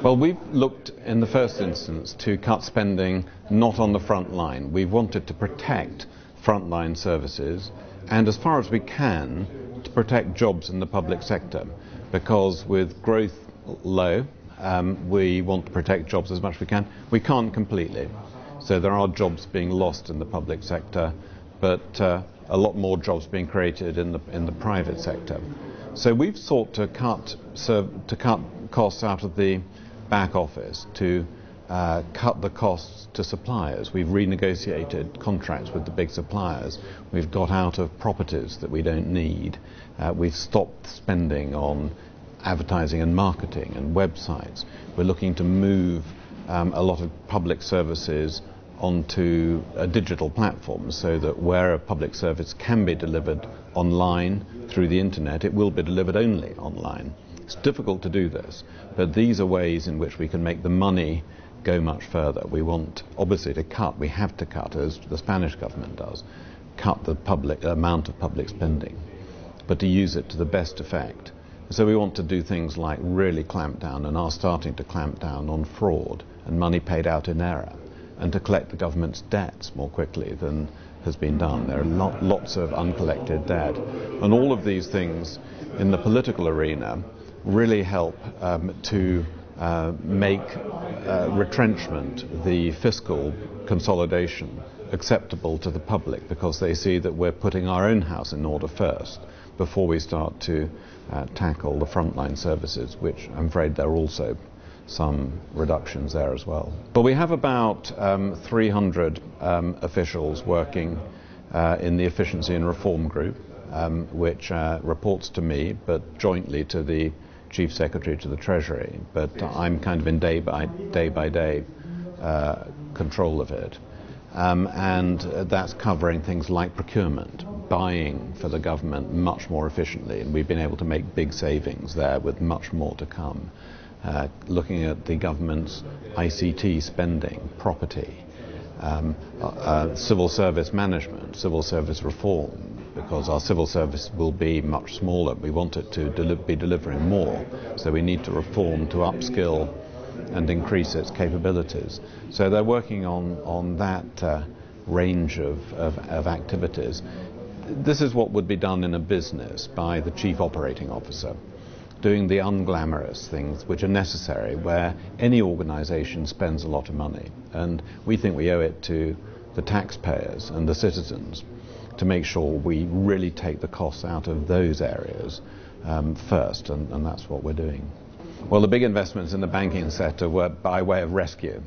Well, we've looked in the first instance to cut spending not on the front line. We've wanted to protect frontline services and, as far as we can, to protect jobs in the public sector, because with growth low, we want to protect jobs as much as we can. We can't completely. So there are jobs being lost in the public sector, but a lot more jobs being created in the private sector. So we've sought to cut costs out of the back office, to cut the costs to suppliers. We've renegotiated contracts with the big suppliers. We've got out of properties that we don't need. We've stopped spending on advertising and marketing and websites. We're looking to move a lot of public services onto a digital platform, so that where a public service can be delivered online through the internet, it will be delivered only online. It's difficult to do this, but these are ways in which we can make the money go much further. We want, obviously, to cut, we have to cut, as the Spanish government does, cut the amount of public spending, but to use it to the best effect. So we want to do things like really clamp down, and are starting to clamp down, on fraud and money paid out in error, and to collect the government's debts more quickly than has been done. There are lots of uncollected debt, and all of these things in the political arena really help to make retrenchment, the fiscal consolidation, acceptable to the public, because they see that we're putting our own house in order first before we start to tackle the frontline services, which I'm afraid there are also some reductions there as well. But we have about 300 officials working in the Efficiency and Reform Group, which reports to me, but jointly to the Chief Secretary to the Treasury. But I'm kind of in day by day control of it. And that's covering things like procurement, buying for the government much more efficiently, and we've been able to make big savings there, with much more to come. Looking at the government's ICT spending, property, civil service management, civil service reform, because our civil service will be much smaller. We want it to be delivering more, so we need to reform to upskill and increase its capabilities. So they're working on that range of activities. This is what would be done in a business by the chief operating officer, doing the unglamorous things which are necessary where any organisation spends a lot of money. And we think we owe it to the taxpayers and the citizens to make sure we really take the costs out of those areas first, and that's what we're doing. Well, the big investments in the banking sector were by way of rescue.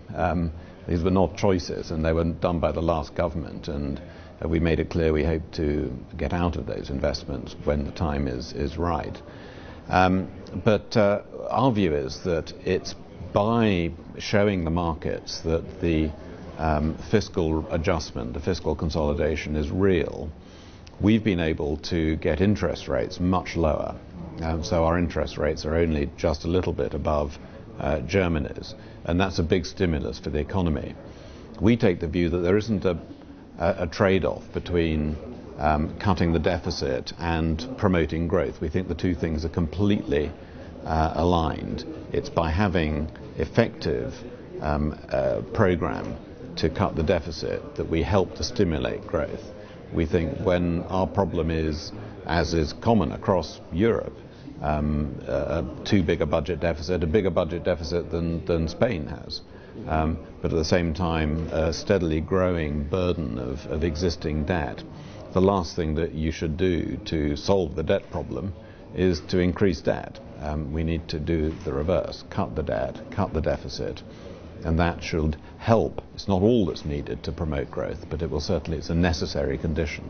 These were not choices, and they were done by the last government, and we made it clear we hope to get out of those investments when the time is right. But our view is that it's by showing the markets that the fiscal adjustment, the fiscal consolidation is real, we've been able to get interest rates much lower. So our interest rates are only just a little bit above Germany's, and that's a big stimulus for the economy. We take the view that there isn't a trade-off between cutting the deficit and promoting growth. We think the two things are completely aligned. It's by having effective program to cut the deficit that we help to stimulate growth. We think when our problem is, as is common across Europe, too big a budget deficit, a bigger budget deficit than Spain has, but at the same time a steadily growing burden of existing debt. The last thing that you should do to solve the debt problem is to increase debt. We need to do the reverse, cut the debt, cut the deficit, and that should help. It's not all that's needed to promote growth, but it will certainly, it's a necessary condition.